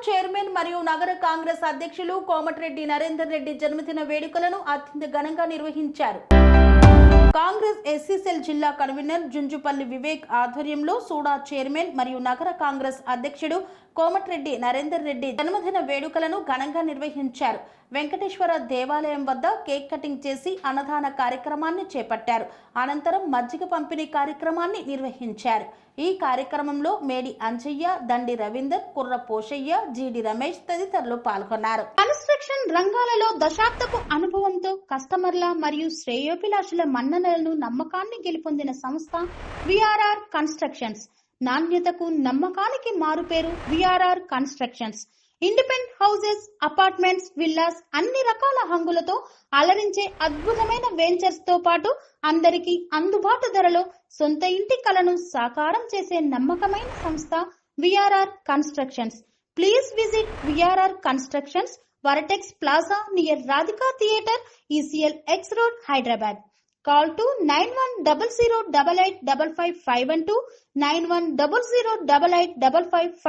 Chairman మరియు నగర కాంగ్రెస్ అధ్యక్షులు కోమటిరెడ్డి నరేందర్ రెడ్డి జన్మదిన వేడుకలను అత్యంత ఘనంగా నిర్వహించారు. కాంగ్రెస్ ఎస్సీ సెల్ జిల్లా కన్వీనర్ జుంజుపల్లి వివేక్ ఆధ్వర్యంలో సూడా చైర్మన్ మరియు నగర కాంగ్రెస్ అధ్యక్షుడు కోమటిరెడ్డి నరేందర్ రెడ్డి జన్మదిన వేడుకలను ఘనంగా నిర్వహించారు. వెంకటేశ్వర దేవాలయం వద్ద కేక్ కటింగ్ చేసి అన్నదాన కార్యక్రమాన్ని చేపట్టారు. అనంతరం మజ్జిగ పంపిణీ కార్యక్రమాన్ని నిర్వహించారు. ఈ కార్యక్రమంలో మేడి అంజయ్య, దండి రవీందర్, కుర్ర పోషయ్య, జీడి రమేష్ తదితరులు పాల్గొన్నారు. కన్స్ట్రక్షన్ రంగాలలో దశాబ్దపు అనుభవంతో కస్టమర్ల మరియు శ్రేయోభిలాషుల మన్ననలను నమ్మకాన్ని గెలుపొందిన సంస్థ విఆర్ఆర్ కన్స్ట్రక్షన్స్. నాణ్యతకు నమ్మకానికి మారుపేరు VRR constructions. Independent houses, apartments, villas అన్ని రకాల హంగులతో అలరించే అద్భుతమైన వెంచర్స్ తో పాటు అందరికీ అందుబాటు ధరలో సొంత ఇంటి కలను సాకారం చేసే నమ్మకమైన సంస్థ VRR constructions. Please visit VRR constructions, వరటెక్స్ plaza near Radhika theatre, ECL X Road, Hyderabad. Call to 910088555512 9100885555.